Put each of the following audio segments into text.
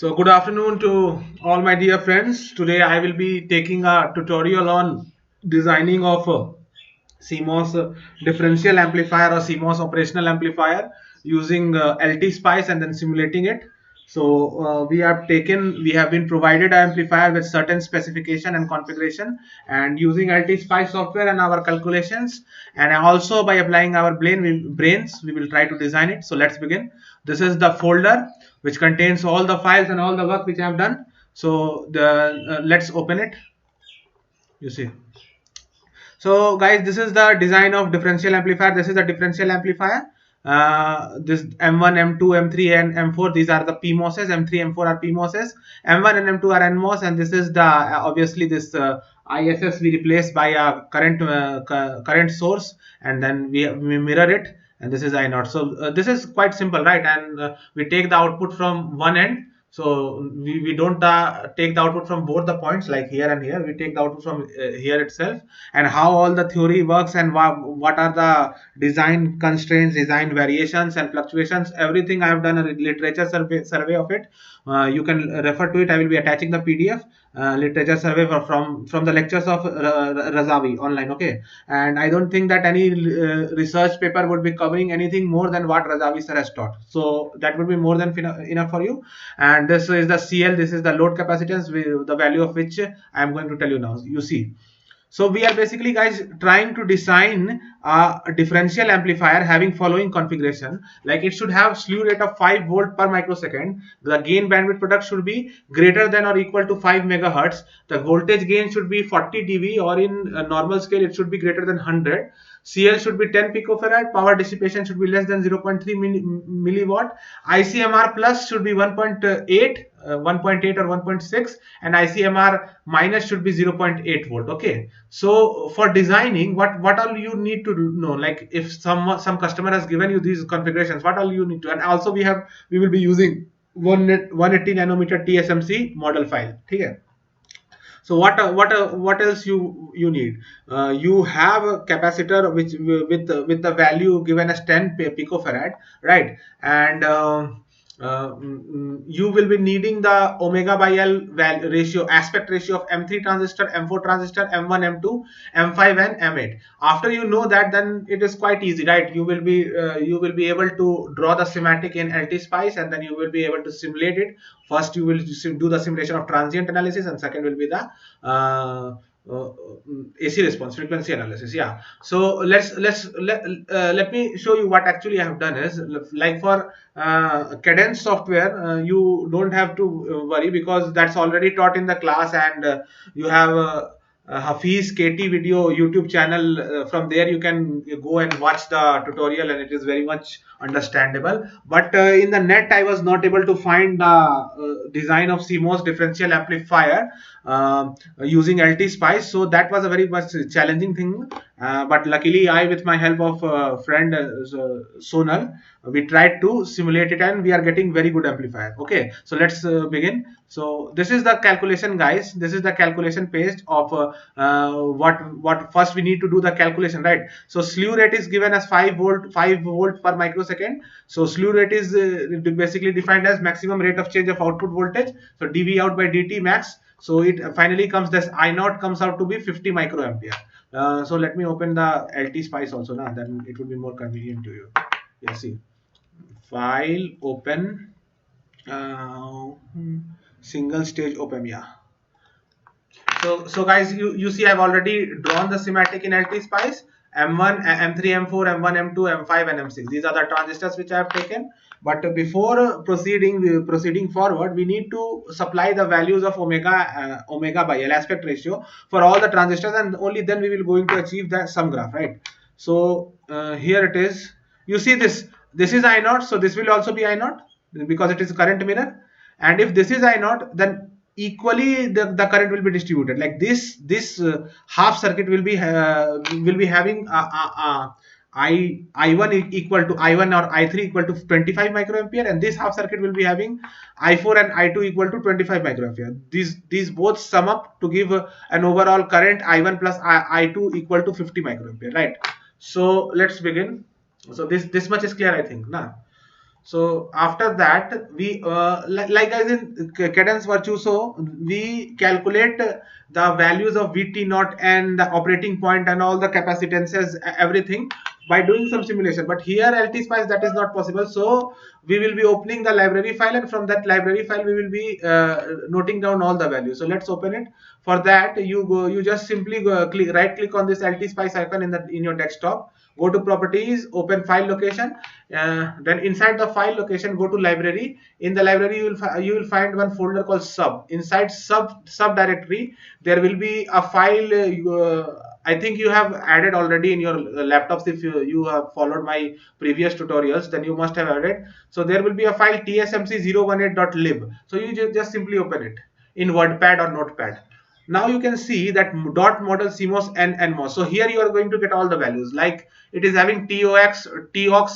So good afternoon to all my dear friends. Today I will be taking a tutorial on designing of CMOS differential amplifier or CMOS operational amplifier using LT Spice and then simulating it. So we have been provided an amplifier with certain specification and configuration, and using LT Spice software and our calculations, and also by applying our brains, we will try to design it. So let's begin. This is the folder which contains all the files and all the work which I have done. So let's open it. You see. So guys, this is the design of differential amplifier. This is the differential amplifier. This M1, M2, M3 and M4, these are the PMOSs. M3, M4 are PMOSs. M1 and M2 are NMOS, and this is the obviously this ISS we replace by a current source, and then we mirror it, and this is I0. So this is quite simple, right? And we take the output from one end. So we don't take the output from both the points like here and here. We take the output from here itself, and how all the theory works and what are the design constraints, design variations and fluctuations. Everything I have done a literature survey of it. You can refer to it. I will be attaching the PDF literature survey from the lectures of Razavi online. Okay, and I don't think that any research paper would be covering anything more than what Razavi sir has taught. So that would be more than enough for you. And this is the CL. This is the load capacitance, the value of which I am going to tell you now. You see. So we are basically, guys, trying to design a differential amplifier having following configuration. Like it should have slew rate of 5 volt per microsecond. The gain bandwidth product should be greater than or equal to 5 megahertz. The voltage gain should be 40 dB, or in a normal scale it should be greater than 100. CL should be 10 picofarad. Power dissipation should be less than 0.3 milliwatt. ICMR plus should be 1.8. 1.8 or 1.6, and ICMR minus should be 0.8 volt. Okay, so for designing, what all you need to know, like if some customer has given you these configurations, what all you need to, and also we will be using 180 nanometer TSMC model file. Okay. So what else you need? You have a capacitor which with the value given as 10 picofarad, right? And you will be needing the omega by L ratio, aspect ratio of M3 transistor, M4 transistor, M1, M2, M5 and M8. After you know that, then it is quite easy, right? You will be able to draw the schematic in LT Spice, and then you will be able to simulate it. First you will do the simulation of transient analysis, and second will be the AC response, frequency analysis. Yeah, so let me show you what actually I have done is, like for Cadence software, you don't have to worry, because that's already taught in the class, and you have Hafiz KT video YouTube channel. From there you can go and watch the tutorial, and it is very much understandable. But in the net I was not able to find the design of CMOS differential amplifier using LT Spice, so that was a very much challenging thing. But luckily I, with my help of friend Sonal, we tried to simulate it, and we are getting very good amplifier. Okay, so let's begin. So this is the calculation, guys. This is the calculation page of what first we need to do the calculation, right? So slew rate is given as 5 volt per microsecond. So slew rate is basically defined as maximum rate of change of output voltage. So dV out by dt max. So it finally comes, this I0 comes out to be 50 microampere. So let me open the LT Spice also now, then it would be more convenient to you. Yeah, see, file, open, single stage op-amp. Yeah. So guys, you see I've already drawn the schematic in LT Spice. M1, M3, M4, M1, M2, M5 and M6. These are the transistors which I have taken. But before proceeding forward, we need to supply the values of omega by L, aspect ratio, for all the transistors, and only then we will going to achieve the sum graph, right? So here it is. You see this is I0, so this will also be I0 because it is current mirror. And if this is I0, then equally the current will be distributed. Like this half circuit will be having I1 equal to I1 or I3 equal to 25 microampere, and this half circuit will be having I4 and I2 equal to 25 microampere. These both sum up to give an overall current I1 plus I2 equal to 50 microampere, right? So let's begin. So this much is clear, I think. Now So after that, we like guys in cadence virtuoso, we calculate the values of VT naught and the operating point and all the capacitances, everything by doing some simulation. But here LT Spice that is not possible. So we will be opening the library file, and from that library file we will be noting down all the values. So let's open it. For that, you just simply right click on this LT Spice icon in your desktop. Go to properties, open file location, then inside the file location go to library. In the library you will find one folder called sub. Inside sub directory there will be a file. I think you have added already in your laptops. If you have followed my previous tutorials, then you must have added. So there will be a file tsmc018.lib. So you just simply open it in WordPad or Notepad. Now you can see that dot model CMOS and NMOS. So here you are going to get all the values, like it is having TOX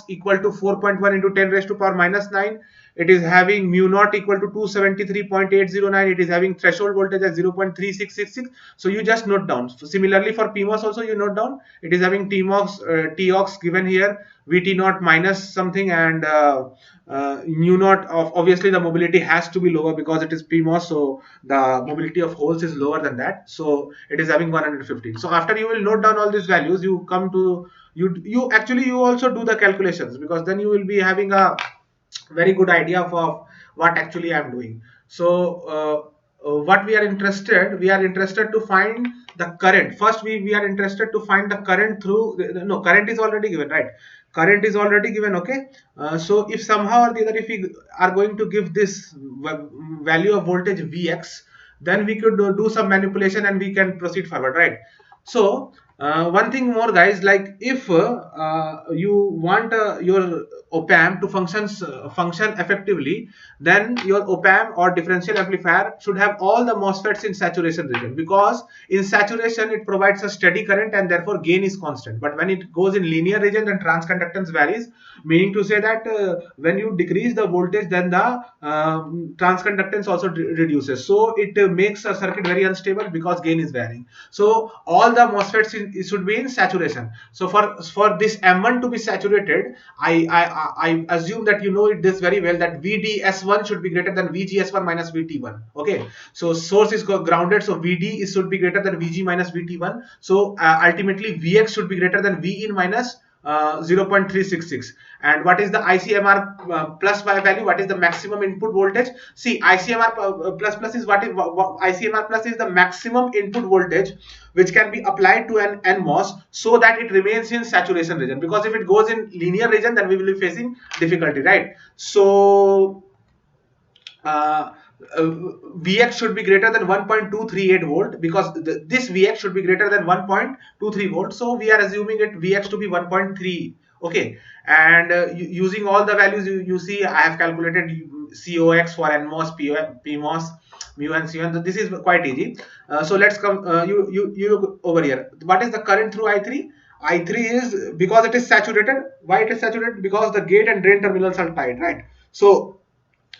equal to 4.1 into 10 raised to power minus 9. It is having mu naught equal to 273.809. It is having threshold voltage at 0.3666. So you just note down. So similarly for PMOS also you note down. It is having TOX given here, VT naught minus something, and mu naught of, obviously the mobility has to be lower because it is PMOS, so the mobility of holes is lower than that. So it is having 115. So after you will note down all these values, you come to you actually you also do the calculations, because then you will be having a very good idea of what actually I am doing. So what we are interested to find the current. First we are interested to find the current through no, current is already given, right? Current is already given. Okay. So if somehow or the other, if we are going to give this value of voltage Vx, then we could do some manipulation and we can proceed forward, right? So one thing more guys, like if you want your op-amp to function effectively, then your op-amp or differential amplifier should have all the MOSFETs in saturation region, because in saturation it provides a steady current and therefore gain is constant. But when it goes in linear region, then transconductance varies, meaning to say that when you decrease the voltage, then the transconductance also reduces. So it makes a circuit very unstable because gain is varying. So all the MOSFETs should be in saturation. So for this M1 to be saturated, I assume that you know this very well, that VDS1 should be greater than VGS1 minus VT1. Okay, so source is grounded, so VD should be greater than VG minus VT1. So ultimately VX should be greater than VIN minus 0.366. And what is the ICMR plus value? What is the maximum input voltage? See, ICMR plus is what ICMR plus is the maximum input voltage which can be applied to an NMOS so that it remains in saturation region. Because if it goes in linear region, then we will be facing difficulty, right? So Vx should be greater than 1.238 volt, because this Vx should be greater than 1.23 volt. So we are assuming it Vx to be 1.3. Okay, and using all the values, you see I have calculated COX for NMOS, PMOS, mu and C1. So this is quite easy. So let's come. You look over here. What is the current through I3? I3 is, because it is saturated. Why it is saturated? Because the gate and drain terminals are tied, right? So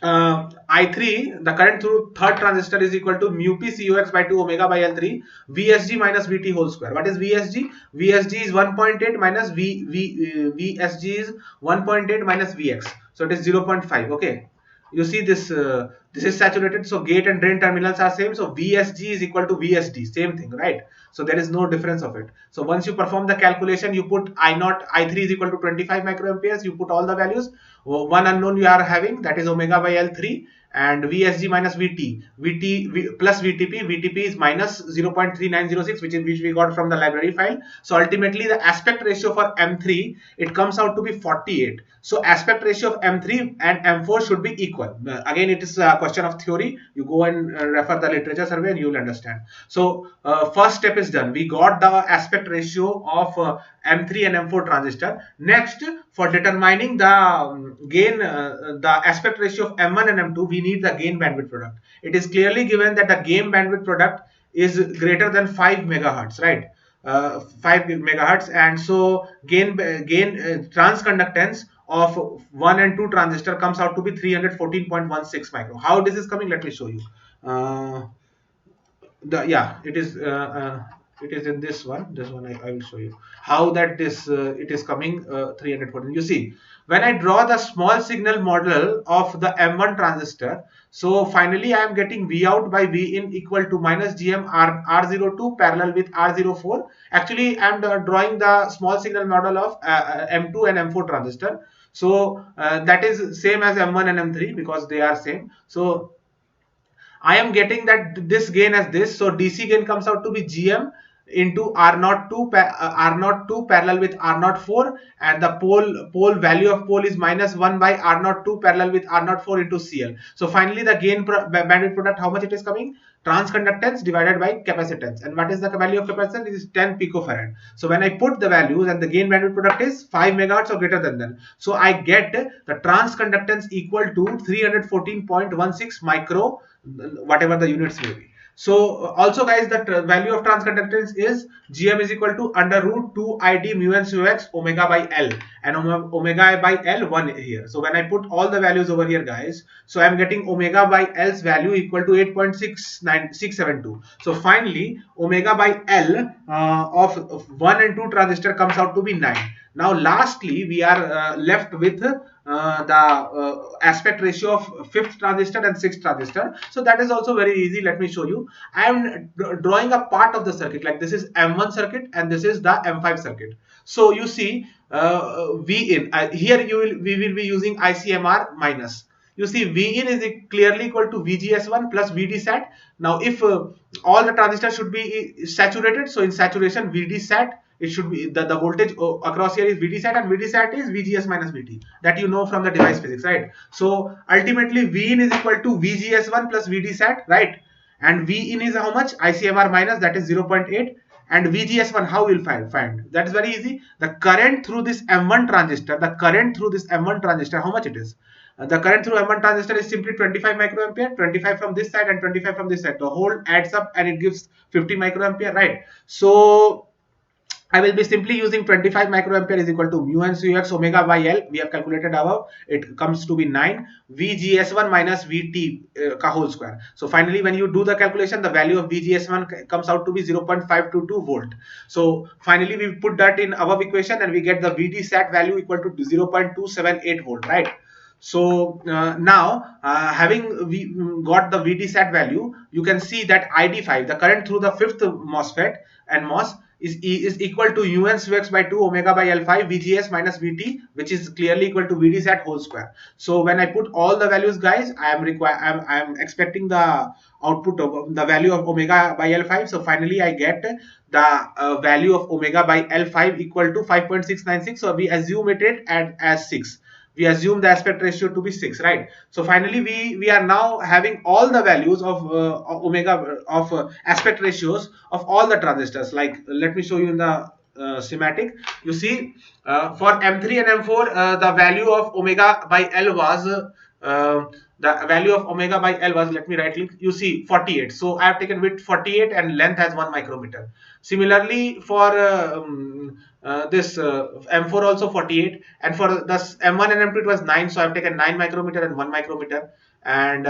I3, the current through third transistor, is equal to mu p COX by 2 omega by L3 VSG minus VT whole square. What is VSG? VSG is 1.8 minus VSG is 1.8 minus Vx. So it is 0.5. Okay. You see this, this is saturated, so gate and drain terminals are same, so VSG is equal to VSD, same thing, right? So there is no difference of it. So once you perform the calculation, you put I3 is equal to 25 microamperes, you put all the values. One unknown you are having, that is omega by L3, and VSG minus VT plus VTP is minus 0.3906, which we got from the library file. So ultimately the aspect ratio for M3, it comes out to be 48. So aspect ratio of M3 and M4 should be equal. Again, it is a question of theory. You go and refer the literature survey and you will understand. So first step is done. We got the aspect ratio of M3 and M4 transistor. Next, for determining the gain, the aspect ratio of M1 and M2, we need the gain bandwidth product. It is clearly given that the gain bandwidth product is greater than 5 megahertz, right? 5 megahertz, and so gain transconductance of 1 and 2 transistor comes out to be 314.16 micro. How this is coming? Let me show you. It is it is in this one. This one I will show you how that this it is coming 314. You see, when I draw the small signal model of the M1 transistor, so finally I am getting V out by V in equal to minus GM R02 parallel with R04. Actually, I am drawing the small signal model of M2 and M4 transistor. So that is same as M1 and M3 because they are same. So I am getting that this gain as this. So DC gain comes out to be GM into R02 parallel with R04, and the pole value of pole is minus 1 by R02 parallel with R04 into CL. So finally the gain bandwidth product, how much it is coming? Transconductance divided by capacitance. And what is the value of capacitance? It is 10 picofarad. So when I put the values, and the gain bandwidth product is 5 megahertz or greater than that, so I get the transconductance equal to 314.16 micro, whatever the units may be. So also guys, the value of transconductance is GM is equal to under root 2 ID mu n su x omega by L, and omega by L 1 here. So when I put all the values over here guys, so I am getting omega by L's value equal to 8.69672. So finally omega by L of 1 and 2 transistor comes out to be 9. Now lastly we are left with the aspect ratio of 5th transistor and 6th transistor. So that is also very easy. Let me show you. I am drawing a part of the circuit, like this is M1 circuit and this is the M5 circuit. So you see V in here we will be using ICMR minus. You see V in is clearly equal to VGS1 plus VD sat. Now if all the transistors should be saturated, so in saturation VD sat, it should be the voltage across here is VD sat, and VD sat is VGS minus VT, that you know from the device physics, right? So ultimately V in is equal to VGS1 plus VD sat, right? And V in is how much? ICMR minus, that is 0.8. And VGS1 how we'll find? That is very easy. The current through this M1 transistor, how much it is? The current through M1 transistor is simply 25 microampere, 25 from this side and 25 from this side. The whole adds up and it gives 50 microampere, right? So I will be simply using 25 microampere is equal to mu n su x omega by L. We have calculated above. It comes to be 9 VGS1 minus VT ka whole square. So finally, when you do the calculation, the value of VGS1 comes out to be 0.522 volt. So finally, we put that in above equation and we get the VD sat value equal to 0.278 volt, right? So now having we got the VD sat value, you can see that ID5, the current through the 5th MOSFET and MOS, is equal to un su x by 2 omega by L5 VGS minus VT, which is clearly equal to VD sat whole square. So when I put all the values guys, I am expecting the output of the value of omega by L5. So finally I get the value of omega by L5 equal to 5.696. So we assume it as 6. We assume the aspect ratio to be 6, right? So finally we are now having all the values of omega of aspect ratios of all the transistors. Like let me show you in the schematic. You see for M3 and M4 the value of omega by L was let me right click, you see 48. So I have taken width 48 and length as 1 micrometer. Similarly for this M4 also 48, and for this M1 and M2 it was 9, so I have taken 9 micrometer and 1 micrometer, and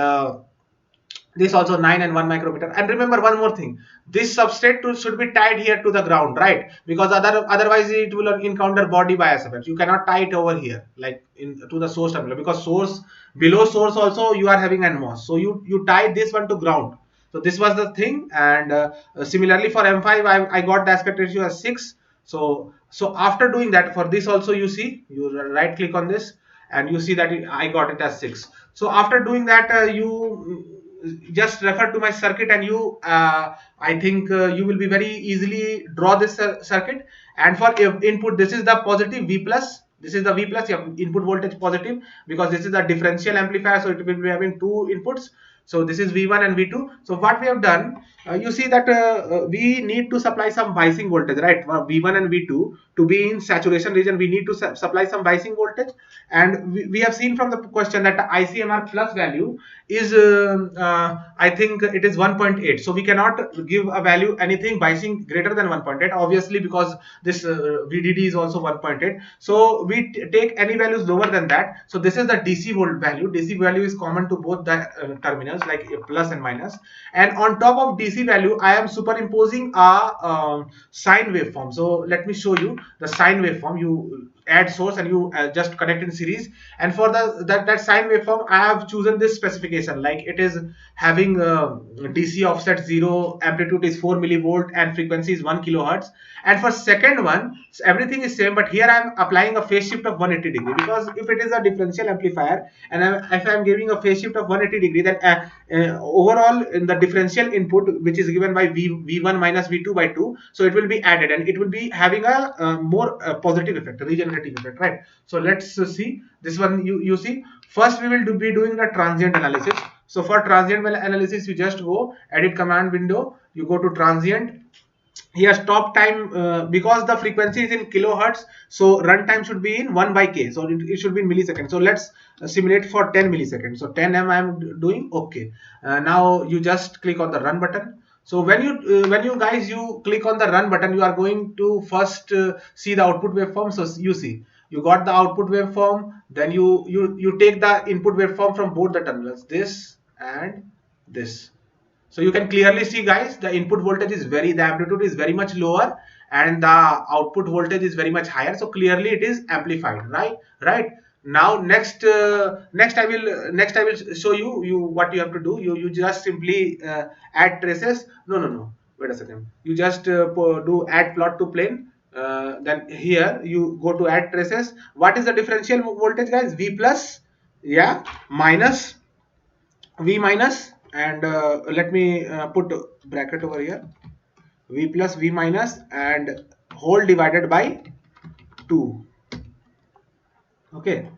this also 9 and 1 micrometer. And remember one more thing, this substrate should be tied here to the ground, right? Because otherwise it will encounter body bias effect. You cannot tie it over here like to the source terminal, because below source also you are having NMOS, so you tie this one to ground. So this was the thing. And similarly for M5 I got the aspect ratio as 6. So after doing that, for this also you see, you right click on this and you see that I got it as 6. So after doing that you just refer to my circuit, and you I think you will be very easily draw this circuit. And for input, this is the positive V plus, this is the V plus, input voltage positive, because this is a differential amplifier, so it will be having 2 inputs. So this is V1 and V2. So what we have done, you see that we need to supply some biasing voltage, right? V1 and V2 to be in saturation region, we need to supply some biasing voltage. And we have seen from the question that the ICMR plus value is I think it is 1.8. So we cannot give a value anything biasing greater than 1.8, obviously, because this VDD is also 1.8. So we take any values lower than that. So this is the DC volt value. DC value is common to both the terminals. minus, like a plus and minus, and on top of DC value I am superimposing a sine waveform. So let me show you the sine waveform. You add source and you just connect in series, and for that sine waveform I have chosen this specification, like it is having DC offset 0, amplitude is 4 millivolt, and frequency is 1 kilohertz. And for second one everything is same, but here I am applying a phase shift of 180 degree, because if it is a differential amplifier and if I am giving a phase shift of 180 degree, then overall in the differential input which is given by V1 minus V2 by 2, so it will be added and it will be having a more positive effect, regenerative effect, right? So let's see this one. You see, first we will be doing the transient analysis. So for transient analysis, you just go edit command window, you go to transient. Here stop time, because the frequency is in kilohertz, so runtime should be in 1 by k, so it should be in milliseconds. So let's simulate for 10 milliseconds. So 10 m I am doing. Okay, now you just click on the run button. So when you guys you click on the run button, you are going to first see the output waveform. So you see you got the output waveform, then you take the input waveform from both the terminals, this and this. So you can clearly see guys, the input voltage is the amplitude is very much lower and the output voltage is very much higher. So clearly it is amplified, right? Now next I will show you what you have to do. You just simply add traces. No, wait a second. You just do add plot to plane. Then here you go to add traces. What is the differential voltage guys? V plus, yeah, minus V minus, and let me put bracket over here, V plus V minus and whole divided by 2. Okay,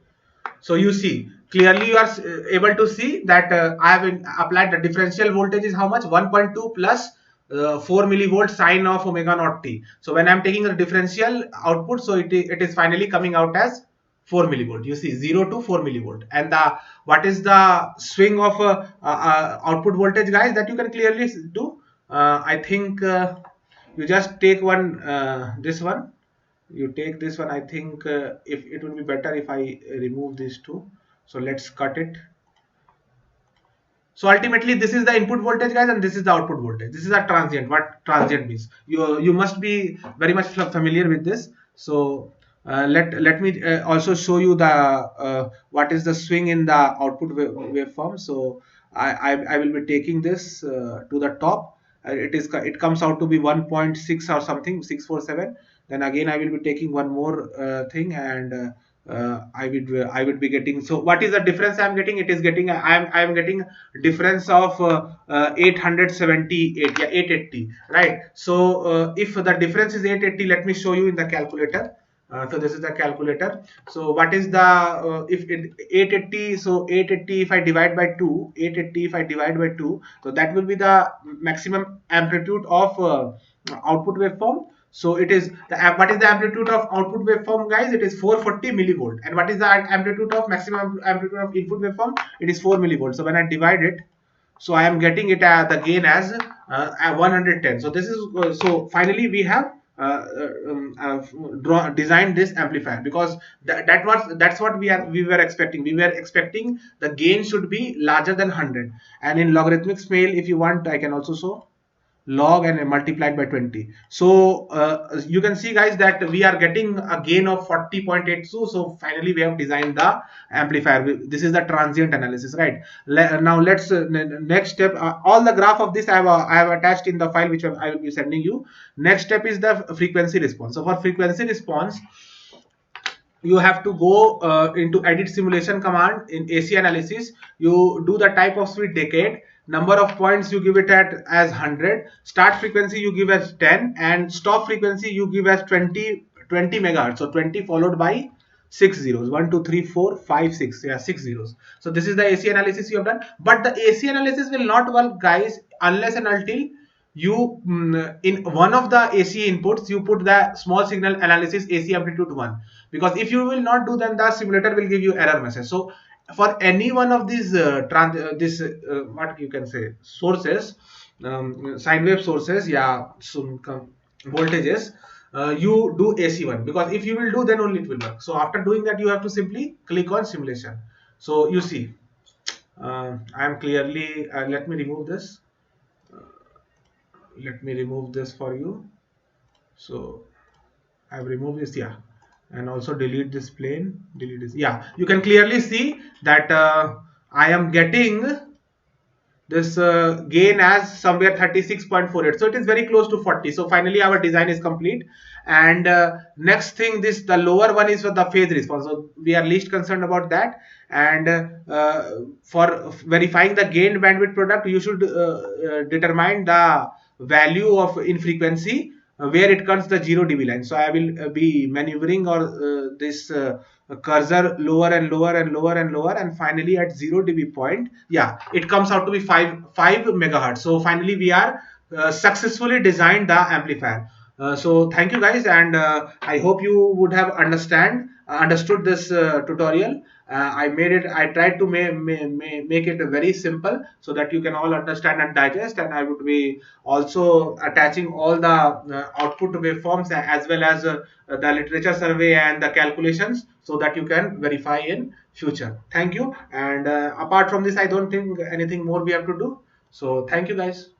so you see clearly, you are able to see that I have applied the differential voltage is how much, 1.2 plus 4 millivolt sine of omega naught t. So when I am taking the differential output, so it is finally coming out as 4 millivolt. You see 0 to 4 millivolt, and what is the swing of output voltage guys, that you can clearly do. I think you just take one, this one, you take this one. I think if it would be better if I remove these two. So let's cut it. So ultimately this is the input voltage guys, and this is the output voltage. This is a transient. What transient means, you must be very much familiar with this. So let me also show you the what is the swing in the output waveform. So I will be taking this to the top. It comes out to be 1.6 or something, 647. Then again I will be taking one more thing, and I would be getting. So what is the difference I am getting? It is getting, I am getting difference of 878, yeah, 880, right? So if the difference is 880, let me show you in the calculator. So this is the calculator. So what is the if it 880, so 880 if I divide by 2, 880 if I divide by 2, so that will be the maximum amplitude of output waveform. So it is what is the amplitude of output waveform guys? It is 440 millivolt. And what is the amplitude of maximum amplitude of input waveform? It is 4 millivolt. So when I divide it, so I am getting it the gain as 110. So this is so finally we have designed this amplifier, because that's what we were expecting. We were expecting the gain should be larger than 100, and in logarithmic scale, if you want, I can also show log and multiplied by 20. So you can see guys that we are getting a gain of 40.82. So finally we have designed the amplifier. This is the transient analysis, right? Now let's next step, all the graph of this I have attached in the file which I will be sending you. Next step is the frequency response. So for frequency response, you have to go into edit simulation command. In AC analysis, you do the type of sweep decade. Number of points you give it as 100. Start frequency you give as 10, and stop frequency you give as 20 megahertz. So 20 followed by 6 zeros. 1 2 3 4 5 6, yeah, 6 zeros. So this is the AC analysis you have done. But the AC analysis will not work guys unless and until you in one of the AC inputs you put the small signal analysis AC amplitude 1, because if you will not do, then the simulator will give you error message. So for any one of these what you can say sources, sine wave sources, yeah, voltages, you do AC1, because if you will do, then only it will work. So after doing that, you have to simply click on simulation. So you see I am clearly, let me remove this. Let me remove this for you. So I've removed this, yeah, and also delete this plane, delete this. Yeah, you can clearly see that I am getting this gain as somewhere 36.48, so it is very close to 40. So finally our design is complete. And next thing, this the lower one is for the phase response, so we are least concerned about that. And for verifying the gain bandwidth product, you should determine the value of in frequency where it comes the 0 dB line. So I will be maneuvering or this cursor lower and lower and lower and lower, and finally at 0 dB point, yeah, it comes out to be 5 megahertz. So finally we are successfully designed the amplifier. So thank you guys, and I hope you would have understood this tutorial. I tried to make it very simple so that you can all understand and digest, and I would be also attaching all the output waveforms as well as the literature survey and the calculations, so that you can verify in future. Thank you. And apart from this, I don't think anything more we have to do. So thank you guys.